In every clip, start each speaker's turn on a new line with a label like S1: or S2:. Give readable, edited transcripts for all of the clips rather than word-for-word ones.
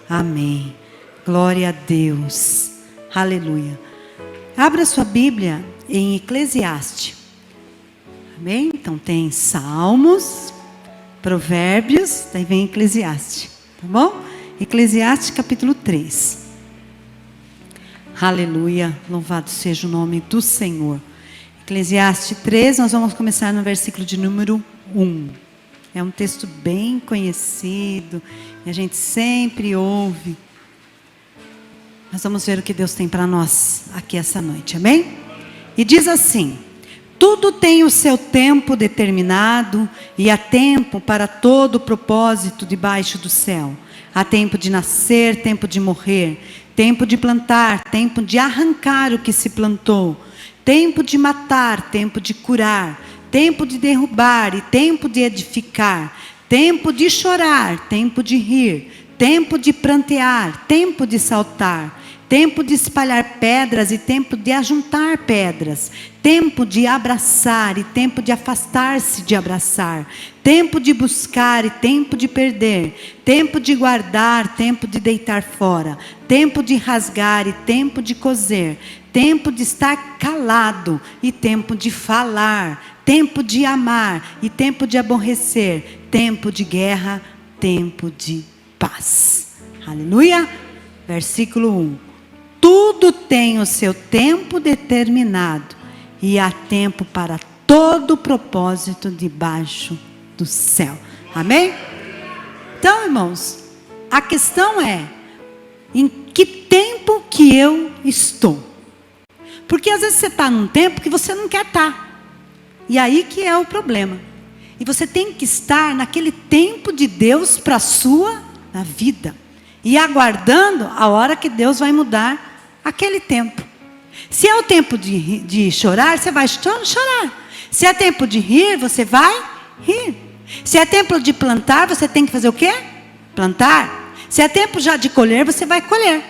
S1: Amém. Glória a Deus. Aleluia. Abra sua Bíblia em Eclesiastes. Amém? Então tem Salmos, Provérbios, daí vem Eclesiastes. Tá bom? Eclesiastes capítulo 3. Aleluia. Louvado seja o nome do Senhor. Eclesiastes 3, nós vamos começar no versículo de número 1. É um texto bem conhecido, e a gente sempre ouve. Nós vamos ver o que Deus tem para nós aqui essa noite, amém? E diz assim: tudo tem o seu tempo determinado, e há tempo para todo o propósito debaixo do céu. Há tempo de nascer, tempo de morrer, tempo de plantar, tempo de arrancar o que se plantou, tempo de matar, tempo de curar, tempo de derrubar e tempo de edificar, tempo de chorar, tempo de rir, tempo de prantear, tempo de saltar, tempo de espalhar pedras e tempo de ajuntar pedras, tempo de abraçar e tempo de afastar-se de abraçar, tempo de buscar e tempo de perder, tempo de guardar, tempo de deitar fora, tempo de rasgar e tempo de coser, tempo de estar calado e tempo de falar, tempo de amar e tempo de aborrecer, tempo de guerra, tempo de paz. Aleluia. Versículo 1. Tudo tem o seu tempo determinado, e há tempo para todo propósito debaixo do céu. Amém? Então, irmãos, a questão é: em que tempo que eu estou? Porque às vezes você está num tempo que você não quer estar. E aí que é o problema. E você tem que estar naquele tempo de Deus para a sua vida. E aguardando a hora que Deus vai mudar aquele tempo. Se é o tempo de chorar, você vai chorar. Se é tempo de rir, você vai rir. Se é tempo de plantar, você tem que fazer o quê? Plantar. Se é tempo já de colher, você vai colher.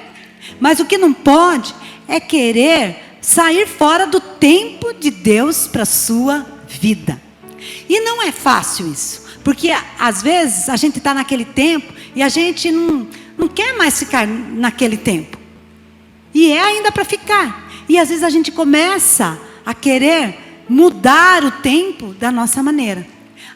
S1: Mas o que não pode é querer sair fora do tempo de Deus para a sua vida. E não é fácil isso. Porque às vezes a gente está naquele tempo e a gente não quer mais ficar naquele tempo. E é ainda para ficar. E às vezes a gente começa a querer mudar o tempo da nossa maneira.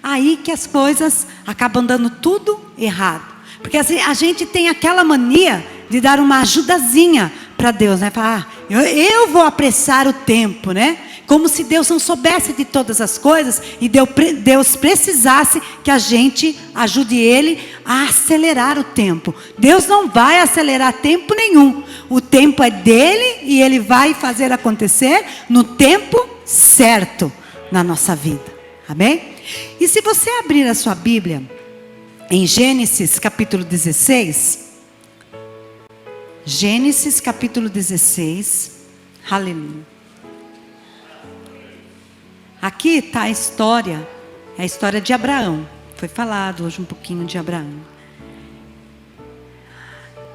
S1: Aí que as coisas acabam dando tudo errado. Porque assim, a gente tem aquela mania de dar uma ajudazinha para Deus, né? Falar, eu vou apressar o tempo, né? Como se Deus não soubesse de todas as coisas e Deus precisasse que a gente ajude Ele a acelerar o tempo. Deus não vai acelerar tempo nenhum. O tempo é dele e Ele vai fazer acontecer no tempo certo na nossa vida. Amém? E se você abrir a sua Bíblia em Gênesis capítulo 16... Gênesis capítulo 16, aleluia. Aqui está a história, é a história de Abraão. Foi falado hoje um pouquinho de Abraão.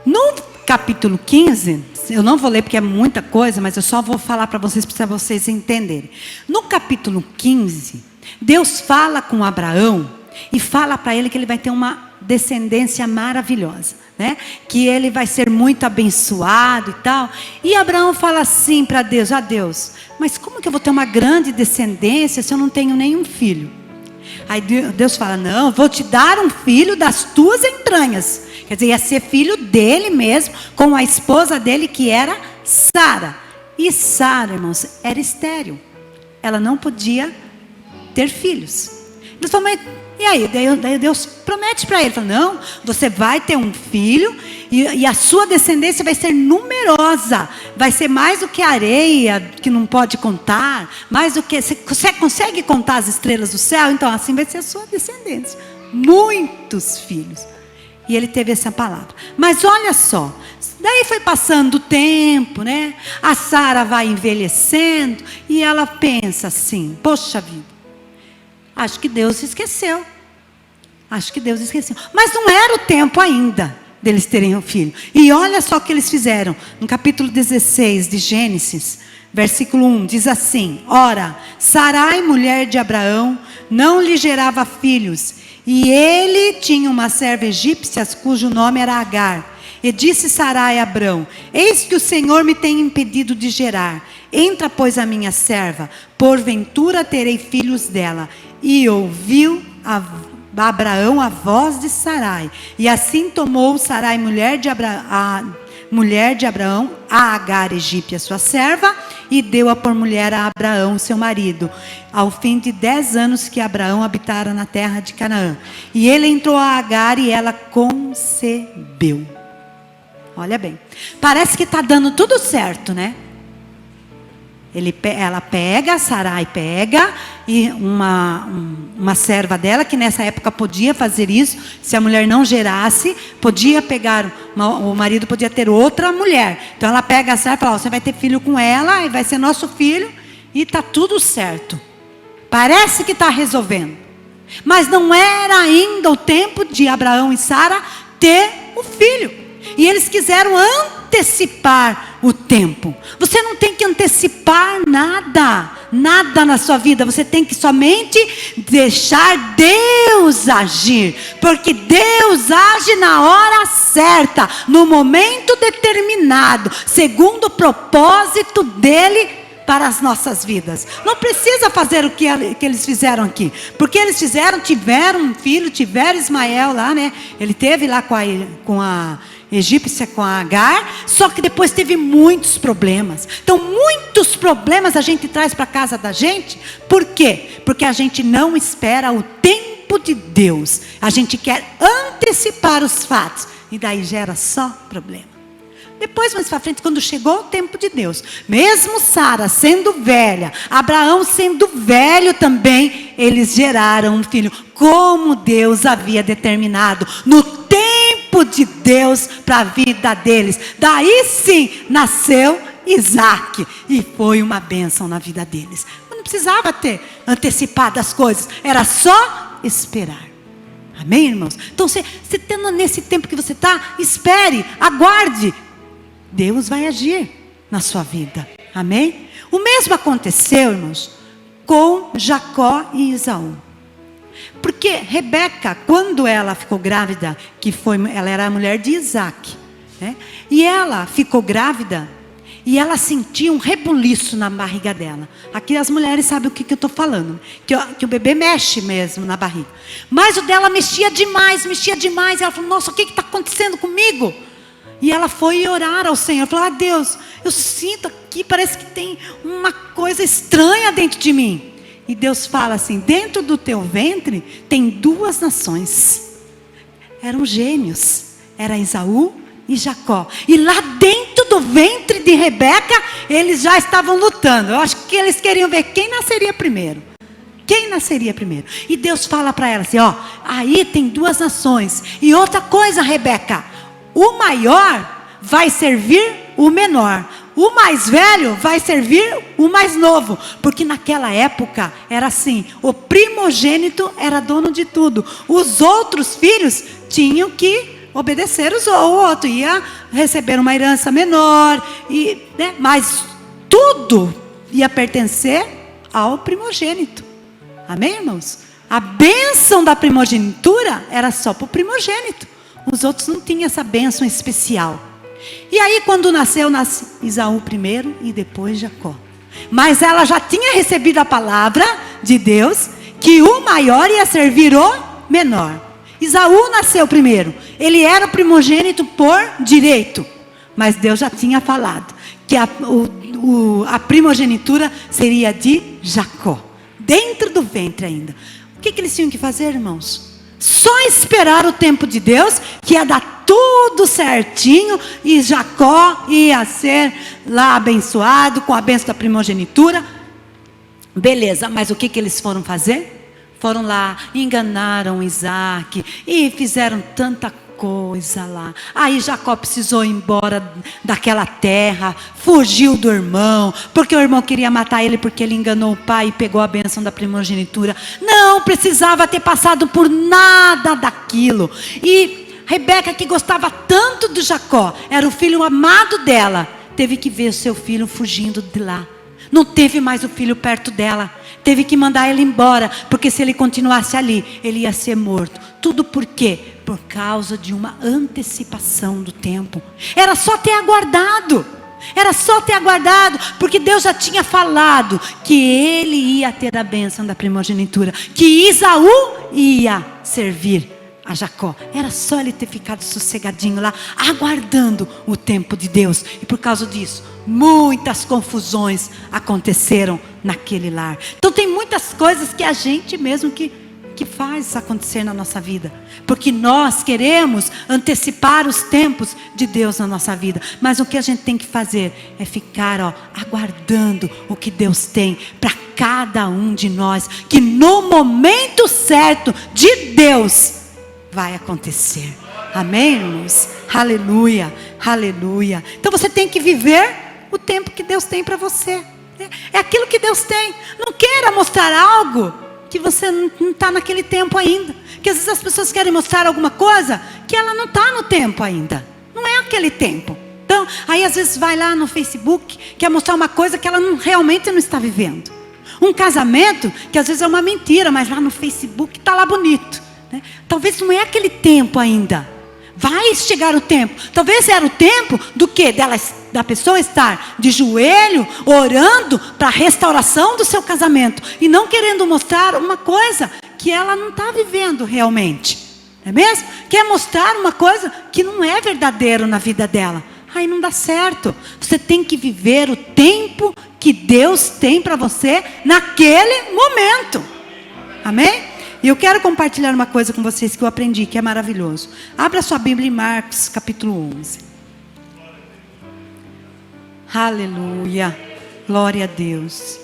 S1: No capítulo 15, eu não vou ler porque é muita coisa, mas eu só vou falar para vocês entenderem. No capítulo 15, Deus fala com Abraão e fala para ele que ele vai ter uma descendência maravilhosa, né? Que ele vai ser muito abençoado e tal. E Abraão fala assim para Deus: Deus, mas como que eu vou ter uma grande descendência se eu não tenho nenhum filho? Aí Deus fala: não, vou te dar um filho das tuas entranhas. Quer dizer, ia ser filho dele mesmo, com a esposa dele que era Sara. E Sara, irmãos, era estéril. Ela não podia ter filhos. Deus falou: mas e aí? Daí Deus promete para ele, fala: não, você vai ter um filho e a sua descendência vai ser numerosa, vai ser mais do que a areia que não pode contar, mais do que você consegue contar as estrelas do céu. Então assim vai ser a sua descendência, muitos filhos. E ele teve essa palavra. Mas olha só, daí foi passando o tempo, né? A Sara vai envelhecendo e ela pensa assim: poxa vida, acho que Deus esqueceu. Acho que Deus esqueceu. Mas não era o tempo ainda deles terem um filho. E olha só o que eles fizeram. No capítulo 16 de Gênesis, versículo 1, diz assim: ora, Sarai, mulher de Abraão, não lhe gerava filhos. E ele tinha uma serva egípcia cujo nome era Agar. E disse Sarai a Abrão: eis que o Senhor me tem impedido de gerar. Entra, pois, a minha serva, porventura terei filhos dela. E ouviu Abraão a voz de Sarai. E assim tomou Sarai, mulher de Abraão, a Agar egípcia, sua serva, e deu-a por mulher a Abraão, seu marido, ao fim de 10 anos que Abraão habitara na terra de Canaã. E ele entrou a Agar e ela concebeu. Olha bem, parece que está dando tudo certo, né? Ela pega, Sarai pega, e uma serva dela, que nessa época podia fazer isso, se a mulher não gerasse, podia pegar, o marido podia ter outra mulher. Então ela pega a serva e fala: você vai ter filho com ela, e vai ser nosso filho, e está tudo certo. Parece que está resolvendo. Mas não era ainda o tempo de Abraão e Sara ter o filho. E eles quiseram antecipar o tempo. Você não tem que antecipar nada, nada na sua vida. Você tem que somente deixar Deus agir, porque Deus age na hora certa, no momento determinado, segundo o propósito dele para as nossas vidas. Não precisa fazer o que eles fizeram aqui, porque eles tiveram um filho, tiveram Ismael lá, né? Ele teve lá com a egípcia, com a Agar, só que depois teve muitos problemas. Então muitos problemas a gente traz para casa da gente. Por quê? Porque a gente não espera o tempo de Deus, a gente quer antecipar os fatos, e daí gera só problema. Depois, mais para frente, quando chegou o tempo de Deus, mesmo Sara sendo velha, Abraão sendo velho também, eles geraram um filho, como Deus havia determinado, no tempo de Deus para a vida deles. Daí sim, nasceu Isaac, e foi uma bênção na vida deles. Não precisava ter antecipado as coisas, era só esperar. Amém, irmãos? Então, você tendo nesse tempo que você está, espere, aguarde. Deus vai agir na sua vida. Amém? O mesmo aconteceu, irmãos, com Jacó e Esaú. Porque Rebeca, quando ela ficou grávida, ela era a mulher de Isaac, né? E ela ficou grávida, e ela sentia um rebuliço na barriga dela. Aqui as mulheres sabem o que eu estou falando, que o bebê mexe mesmo na barriga. Mas o dela mexia demais. E ela falou: nossa, o que está acontecendo comigo? E ela foi orar ao Senhor, falou: Deus, eu sinto aqui, parece que tem uma coisa estranha dentro de mim. E Deus fala assim: dentro do teu ventre tem 2 nações. Eram gêmeos, era Esaú e Jacó. E lá dentro do ventre de Rebeca, eles já estavam lutando. Eu acho que eles queriam ver quem nasceria primeiro. Quem nasceria primeiro? E Deus fala para ela assim: aí tem 2 nações. E outra coisa, Rebeca, o maior vai servir o menor. O mais velho vai servir o mais novo. Porque naquela época era assim: o primogênito era dono de tudo. Os outros filhos tinham que obedecer o outro. Ia receber uma herança menor. Né? Mas tudo ia pertencer ao primogênito. Amém, irmãos? A bênção da primogenitura era só para o primogênito. Os outros não tinham essa bênção especial. E aí quando nasce Esaú primeiro e depois Jacó. Mas ela já tinha recebido a palavra de Deus, que o maior ia servir o menor. Esaú nasceu primeiro. Ele era o primogênito por direito. Mas Deus já tinha falado que a primogenitura seria de Jacó. Dentro do ventre ainda. O que eles tinham que fazer, irmãos? Só esperar o tempo de Deus, que ia dar tudo certinho, e Jacó ia ser lá abençoado com a bênção da primogenitura. Beleza, mas o que eles foram fazer? Foram lá, enganaram Isaac e fizeram tanta coisa lá. Aí Jacó precisou ir embora daquela terra, fugiu do irmão, porque o irmão queria matar ele, porque ele enganou o pai e pegou a bênção da primogenitura. Não precisava ter passado por nada daquilo. E Rebeca, que gostava tanto de Jacó, era o filho amado dela, teve que ver seu filho fugindo de lá. Não teve mais o filho perto dela. teve que mandar ele embora, porque se ele continuasse ali, ele ia ser morto. Tudo por quê? Por causa de uma antecipação do tempo. Era só ter aguardado. Era só ter aguardado, porque Deus já tinha falado que ele ia ter a bênção da primogenitura, que Isaú ia servir a Jacó. Era só ele ter ficado sossegadinho lá, aguardando o tempo de Deus. E por causa disso, muitas confusões aconteceram naquele lar. Então tem muitas coisas que a gente mesmo que faz acontecer na nossa vida, porque nós queremos antecipar os tempos de Deus na nossa vida, mas o que a gente tem que fazer é ficar aguardando o que Deus tem para cada um de nós, que no momento certo de Deus vai acontecer. Amém, irmãos? Aleluia, aleluia. Então você tem que viver o tempo que Deus tem para você. É aquilo que Deus tem. Não queira mostrar algo que você não está naquele tempo ainda. Que às vezes as pessoas querem mostrar alguma coisa que ela não está no tempo ainda. Não é aquele tempo. Então, aí às vezes vai lá no Facebook, quer mostrar uma coisa que ela realmente não está vivendo. Um casamento que às vezes é uma mentira, mas lá no Facebook está lá bonito, né? Talvez não é aquele tempo ainda. Vai chegar o tempo. Talvez era o tempo do quê? Da pessoa estar de joelho, orando para a restauração do seu casamento. E não querendo mostrar uma coisa que ela não está vivendo realmente. Não é mesmo? Quer mostrar uma coisa que não é verdadeiro na vida dela. Aí não dá certo. Você tem que viver o tempo que Deus tem para você naquele momento. Amém? E eu quero compartilhar uma coisa com vocês que eu aprendi, que é maravilhoso. Abra sua Bíblia em Marcos, capítulo 11. Aleluia. Glória a Deus.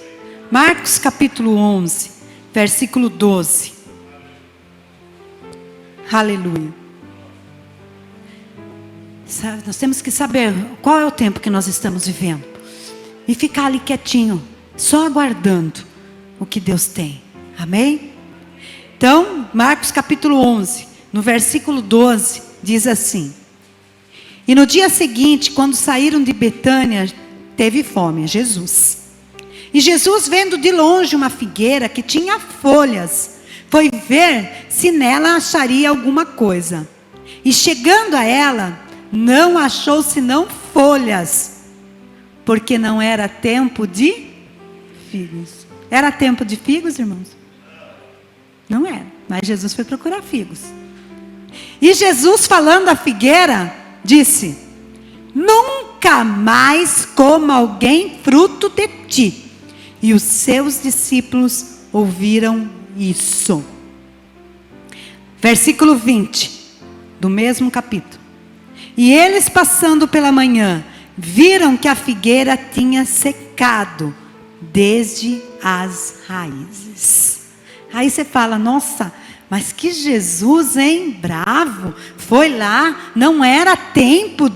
S1: Marcos, capítulo 11, versículo 12. Aleluia. Nós temos que saber qual é o tempo que nós estamos vivendo. E ficar ali quietinho, só aguardando o que Deus tem. Amém? Então, Marcos capítulo 11, no versículo 12, diz assim: E no dia seguinte, quando saíram de Betânia, teve fome, Jesus. E Jesus, vendo de longe uma figueira que tinha folhas, foi ver se nela acharia alguma coisa. E chegando a ela, não achou senão folhas, porque não era tempo de figos. Era tempo de figos, irmãos? Não era, mas Jesus foi procurar figos. E Jesus, falando à figueira, disse: Nunca mais coma alguém fruto de ti. E os seus discípulos ouviram isso. Versículo 20, do mesmo capítulo. E eles, passando pela manhã, viram que a figueira tinha secado desde as raízes. Aí você fala: nossa, mas que Jesus, hein? Bravo. Foi lá, não era tempo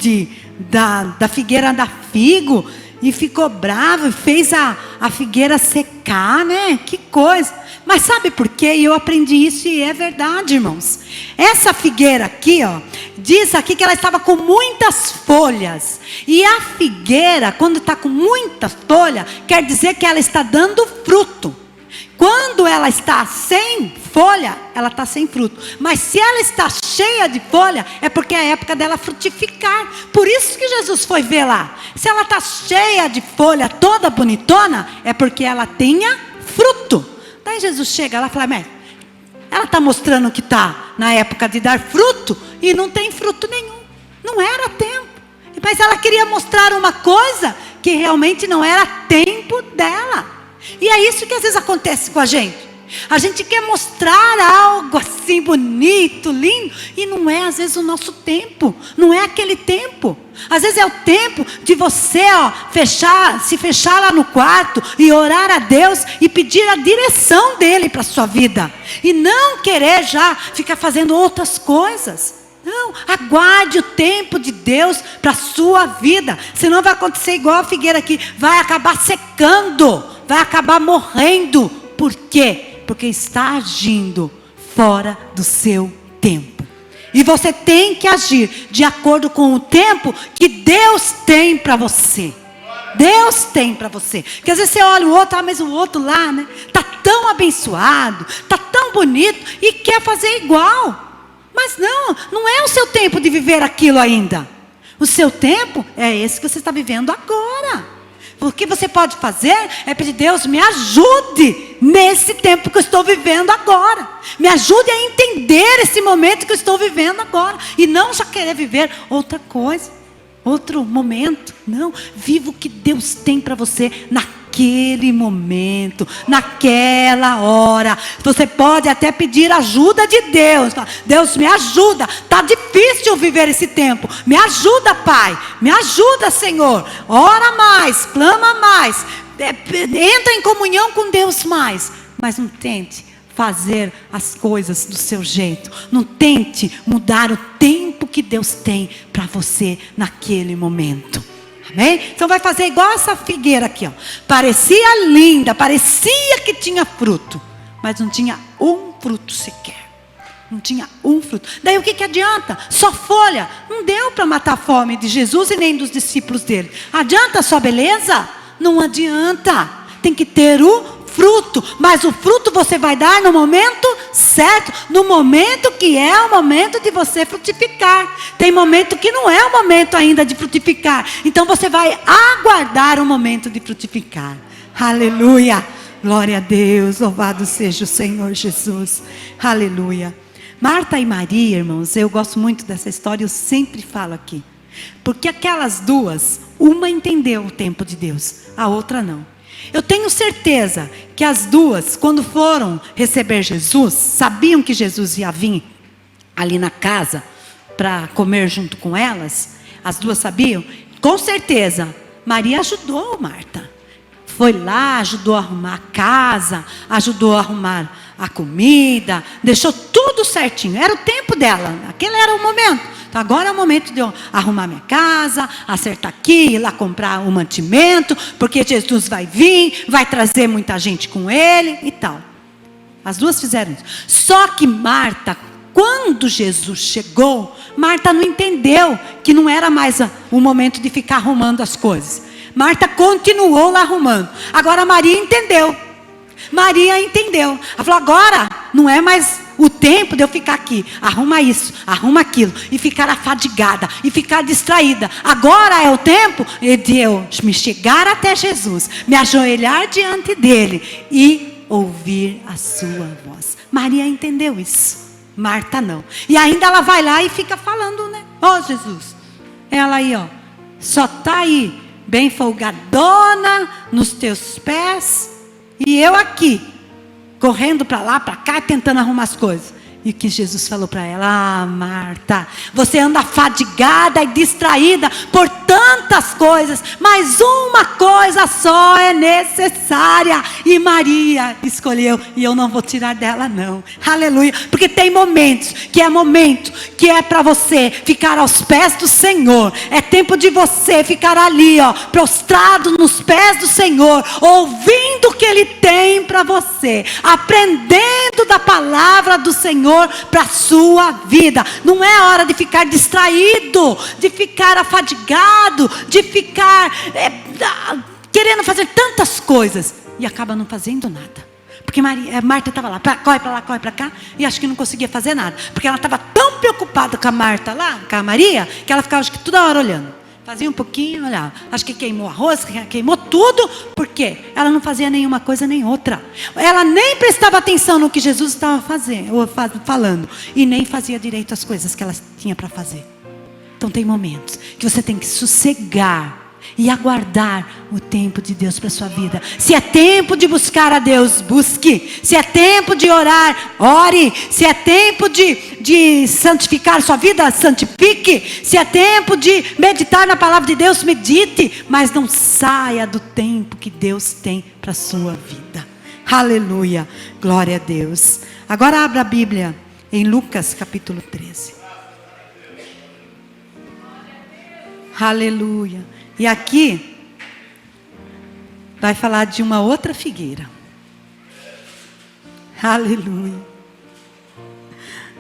S1: da figueira dar figo. E ficou bravo e fez a figueira secar, né? Que coisa. Mas sabe por quê? E eu aprendi isso e é verdade, irmãos. Essa figueira aqui, diz aqui que ela estava com muitas folhas. E a figueira, quando está com muita folha, quer dizer que ela está dando fruto. Quando ela está sem folha, ela está sem fruto. Mas se ela está cheia de folha, é porque é a época dela frutificar. Por isso que Jesus foi ver lá. Se ela está cheia de folha, toda bonitona, é porque ela tenha fruto. Daí Jesus chega lá e fala: mas ela está mostrando que está na época de dar fruto e não tem fruto nenhum. Não era tempo. Mas ela queria mostrar uma coisa que realmente não era tempo dela. E é isso que às vezes acontece com a gente. A gente quer mostrar algo assim bonito, lindo, e não é às vezes o nosso tempo. Não é aquele tempo. Às vezes é o tempo de você se fechar lá no quarto e orar a Deus e pedir a direção dele para a sua vida. E não querer já ficar fazendo outras coisas. Não, aguarde o tempo de Deus para a sua vida. Senão vai acontecer igual a figueira aqui. Vai acabar secando, vai acabar morrendo. Por quê? Porque está agindo fora do seu tempo. E você tem que agir de acordo com o tempo que Deus tem para você. Deus tem para você. Porque às vezes você olha o outro, mas o outro lá, né? Está tão abençoado, está tão bonito e quer fazer igual. Mas não é o seu tempo de viver aquilo ainda. O seu tempo é esse que você está vivendo agora. O que você pode fazer é pedir: Deus, me ajude nesse tempo que eu estou vivendo agora. Me ajude a entender esse momento que eu estou vivendo agora. E não já querer viver outra coisa, outro momento. Não, viva o que Deus tem para você naquele momento, naquela hora. Você pode até pedir ajuda de Deus. Deus, me ajuda, está difícil viver esse tempo. Me ajuda, Pai, me ajuda, Senhor. Ora mais, clama mais, entra em comunhão com Deus mais. Mas não tente fazer as coisas do seu jeito. Não tente mudar o tempo que Deus tem para você naquele momento. Amém? Então vai fazer igual essa figueira aqui, ó. Parecia linda, parecia que tinha fruto, mas não tinha um fruto sequer. Não tinha um fruto. Daí o que adianta? Só folha. Não deu para matar a fome de Jesus e nem dos discípulos dele. Adianta só beleza? Não adianta. Tem que ter o fruto, mas o fruto você vai dar no momento certo, no momento que é o momento de você frutificar. Tem momento que não é o momento ainda de frutificar, então você vai aguardar o momento de frutificar. Aleluia, glória a Deus, louvado seja o Senhor Jesus. Aleluia. Marta e Maria, irmãos, eu gosto muito dessa história, eu sempre falo aqui, porque aquelas duas, uma entendeu o tempo de Deus, a outra não. Eu tenho certeza que as duas, quando foram receber Jesus, sabiam que Jesus ia vir ali na casa para comer junto com elas. As duas sabiam? Com certeza, Maria ajudou Marta. Foi lá, ajudou a arrumar a casa, ajudou a arrumar a comida, deixou tudo certinho. Era o tempo dela, aquele era o momento. Então agora é o momento de eu arrumar minha casa, acertar aqui, ir lá comprar o mantimento, porque Jesus vai vir, vai trazer muita gente com ele e tal. As duas fizeram isso. Só que Marta, quando Jesus chegou, Marta não entendeu que não era mais o momento de ficar arrumando as coisas. Marta continuou lá arrumando. Agora Maria entendeu. Maria entendeu. Ela falou: agora não é mais o tempo de eu ficar aqui, arruma isso, arruma aquilo, e ficar afadigada, e ficar distraída. Agora é o tempo de eu me chegar até Jesus, me ajoelhar diante dele e ouvir a sua voz. Maria entendeu isso, Marta não. E ainda ela vai lá e fica falando, né? Ó Jesus, ela aí, ó, só está aí, bem folgadona nos teus pés, e eu aqui, correndo para lá, para cá, tentando arrumar as coisas. E que Jesus falou para ela: ah, Marta, você anda fadigada e distraída por tantas coisas, mas uma coisa só é necessária. E Maria escolheu, e eu não vou tirar dela não. Aleluia. Porque tem momentos que é para você ficar aos pés do Senhor. É tempo de você ficar ali, ó, prostrado nos pés do Senhor, ouvindo o que Ele tem para você, aprendendo da palavra do Senhor para a sua vida. Não é hora de ficar distraído, de ficar afadigado, de ficar querendo fazer tantas coisas e acaba não fazendo nada. Porque Marta estava lá, corre para lá, corre para cá, e acho que não conseguia fazer nada, porque ela estava tão preocupada com a Marta lá, com a Maria, que ela ficava, acho que toda hora olhando. Fazia um pouquinho, olhava. Acho que queimou arroz, queimou tudo. Por quê? Ela não fazia nenhuma coisa nem outra. Ela nem prestava atenção no que Jesus estava falando. E nem fazia direito as coisas que ela tinha para fazer. Então tem momentos que você tem que sossegar e aguardar o tempo de Deus para a sua vida. Se é tempo de buscar a Deus, busque. Se é tempo de orar, ore. Se é tempo de santificar sua vida, santifique. Se é tempo de meditar na palavra de Deus, medite. Mas não saia do tempo que Deus tem para a sua vida. Aleluia, glória a Deus. Agora abra a Bíblia em Lucas capítulo 13. Aleluia. E aqui vai falar de uma outra figueira. Aleluia.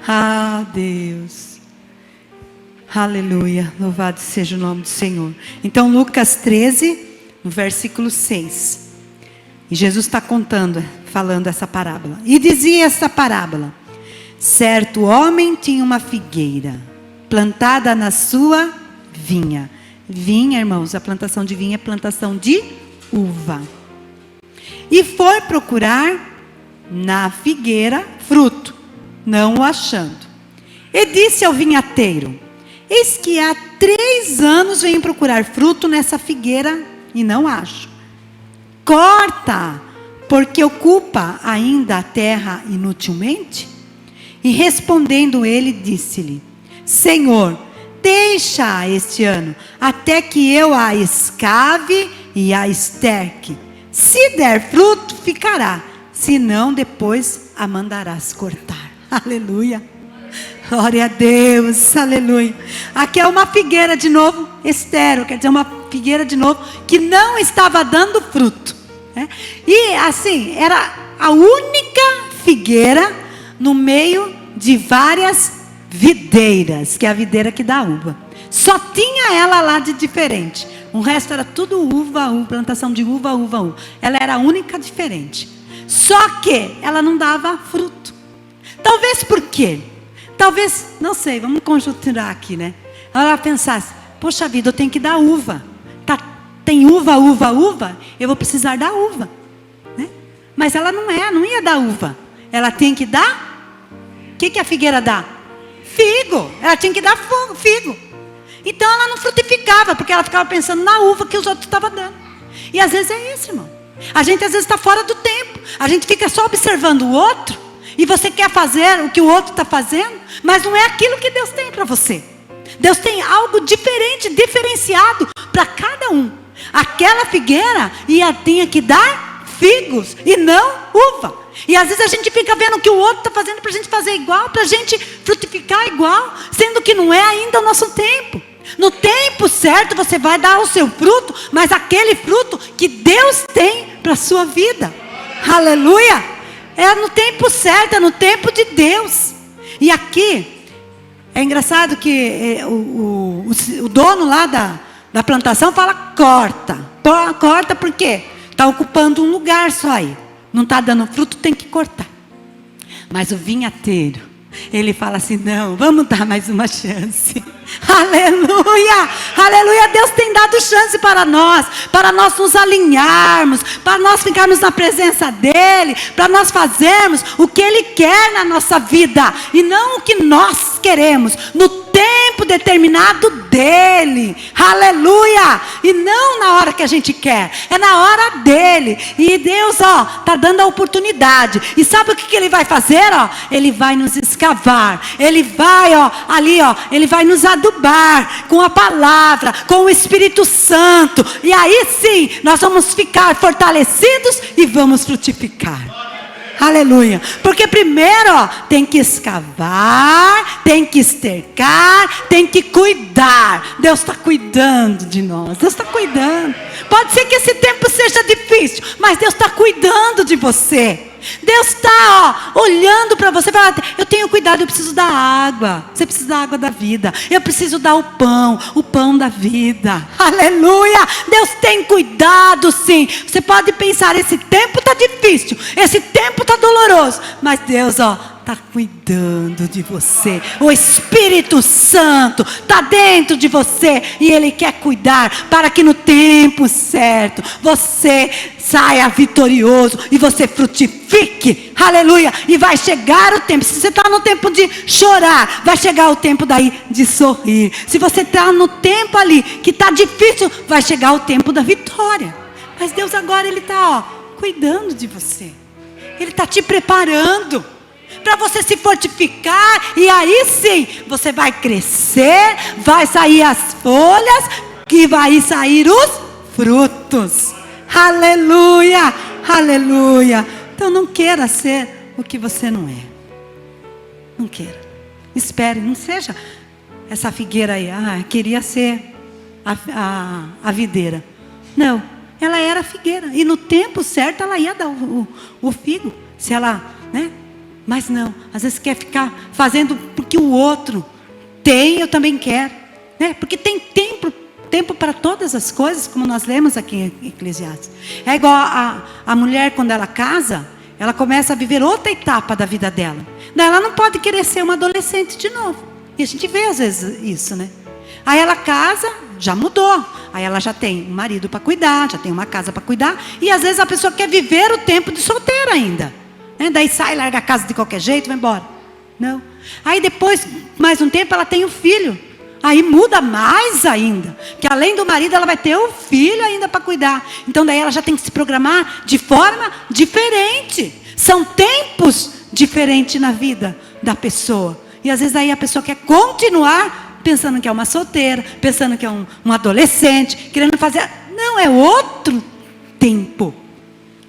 S1: Ah, Deus. Aleluia. Louvado seja o nome do Senhor. Então, Lucas 13, no versículo 6. E Jesus está contando, falando essa parábola. E dizia essa parábola: certo homem tinha uma figueira plantada na sua vinha. Vinha, irmãos, a plantação de vinha é plantação de uva. E foi procurar na figueira fruto, não o achando. E disse ao vinhateiro: eis que há 3 anos venho procurar fruto nessa figueira e não acho. Corta, porque ocupa ainda a terra inutilmente? E respondendo ele, disse-lhe: Senhor, deixa este ano, até que eu a escave e a esterque. Se der fruto, ficará. Se não, depois a mandarás cortar. Aleluia. Glória a Deus, aleluia. Aqui é uma figueira de novo, estéril, quer dizer, uma figueira de novo, que não estava dando fruto, né? E assim, era a única figueira no meio de várias videiras, que é a videira que dá uva. Só tinha ela lá de diferente. O resto era tudo uva, plantação de uva, uva, uva. Ela era a única diferente. Só que ela não dava fruto. Talvez por quê? Talvez, não sei, vamos conjunturar aqui, né? Ela pensasse: poxa vida, eu tenho que dar uva. Tem uva, uva, uva, eu vou precisar da uva, né? Mas ela não ia dar uva. Ela tem que dar, o que a figueira dá? Figo. Ela tinha que dar figo. Então ela não frutificava, porque ela ficava pensando na uva que os outros estavam dando. E às vezes é isso, irmão. A gente às vezes está fora do tempo. A gente fica só observando o outro. E você quer fazer o que o outro está fazendo, mas não é aquilo que Deus tem para você. Deus tem algo diferente, diferenciado para cada um. Aquela figueira tinha que dar figos e não uva. E às vezes a gente fica vendo o que o outro está fazendo para a gente fazer igual, para a gente frutificar igual, sendo que não é ainda o nosso tempo. No tempo certo você vai dar o seu fruto, mas aquele fruto que Deus tem para a sua vida. Aleluia! É no tempo certo, é no tempo de Deus. E aqui, é engraçado que o dono lá da plantação fala: corta. Corta por quê? Está ocupando um lugar só aí. Não está dando fruto, tem que cortar. Mas o vinhateiro, ele fala assim: não, vamos dar mais uma chance. Aleluia, aleluia. Deus tem dado chance para nós nos alinharmos, para nós ficarmos na presença dEle, para nós fazermos o que Ele quer na nossa vida, e não o que nós queremos, no tempo determinado dEle. Aleluia. E não na hora que a gente quer, é na hora dEle. E Deus, está dando a oportunidade. E sabe o que Ele vai fazer? Ele vai nos escavar. Ele vai, Ele vai nos adubar com a palavra, com o Espírito Santo. E aí sim, nós vamos ficar fortalecidos e vamos frutificar. Aleluia. Porque primeiro, tem que escavar, tem que estercar, tem que cuidar. Deus está cuidando de nós. Deus está cuidando. Pode ser que esse tempo seja difícil, mas Deus está cuidando de você. Deus está olhando para você e fala: eu tenho cuidado, eu preciso da água. Você precisa da água da vida. Eu preciso dar o pão da vida. Aleluia. Deus tem cuidado, sim. Você pode pensar: esse tempo está difícil, esse tempo está doloroso, mas Deus está cuidando de você. O Espírito Santo está dentro de você e Ele quer cuidar para que no tempo certo você saia vitorioso e você frutifique. Aleluia. E vai chegar o tempo. Se você está no tempo de chorar, vai chegar o tempo daí de sorrir. Se você está no tempo ali que está difícil, vai chegar o tempo da vitória. Mas Deus agora Ele está cuidando de você. Ele está te preparando para você se fortificar, e aí sim, você vai crescer, vai sair as folhas, que vai sair os frutos. Aleluia, aleluia. Então não queira ser o que você não é. Não queira. Espere, não seja essa figueira aí. Queria ser a videira. Não, ela era a figueira, e no tempo certo ela ia dar o figo, se ela, né? Mas não, às vezes quer ficar fazendo porque o outro tem, eu também quero, né? Porque tem tempo para todas as coisas, como nós lemos aqui em Eclesiastes. É igual a mulher quando ela casa, ela começa a viver outra etapa da vida dela. Daí ela não pode querer ser uma adolescente de novo. E a gente vê às vezes isso, né? Aí ela casa, já mudou. Aí ela já tem um marido para cuidar, já tem uma casa para cuidar. E às vezes a pessoa quer viver o tempo de solteira ainda, né? Daí sai, larga a casa de qualquer jeito, vai embora. Não. Aí depois, mais um tempo, ela tem um filho. Aí muda mais ainda, que além do marido ela vai ter o filho ainda para cuidar. Então daí ela já tem que se programar de forma diferente. São tempos diferentes na vida da pessoa. E às vezes aí a pessoa quer continuar pensando que é uma solteira, pensando que é um adolescente, querendo fazer... Não, é outro tempo.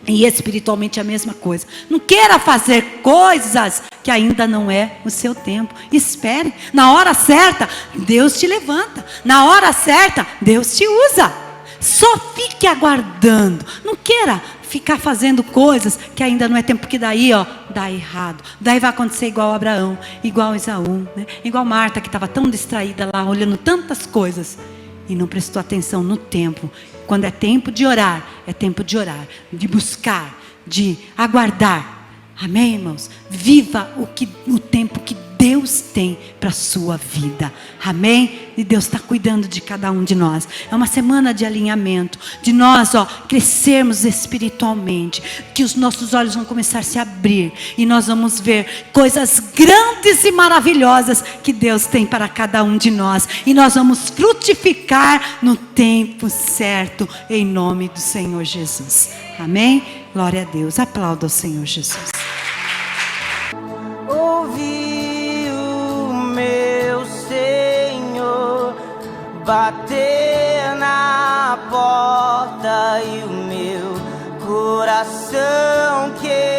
S1: E espiritualmente é a mesma coisa. Não queira fazer coisas que ainda não é o seu tempo. Espere. Na hora certa, Deus te levanta. Na hora certa, Deus te usa. Só fique aguardando. Não queira ficar fazendo coisas que ainda não é tempo, porque daí, ó, dá errado. Daí vai acontecer igual Abraão, igual Esaú, né? Igual Marta, que estava tão distraída lá, olhando tantas coisas e não prestou atenção no tempo. Quando é tempo de orar, é tempo de orar, de buscar, de aguardar. Amém, irmãos? Viva o tempo que Deus tem para a sua vida. Amém? E Deus está cuidando de cada um de nós. É uma semana de alinhamento, de nós, ó, crescermos espiritualmente, que os nossos olhos vão começar a se abrir e nós vamos ver coisas grandes e maravilhosas que Deus tem para cada um de nós. E nós vamos frutificar no tempo certo, em nome do Senhor Jesus. Amém? Glória a Deus. Aplauda o Senhor Jesus.
S2: Ouvi o meu Senhor bater na porta e o meu coração querer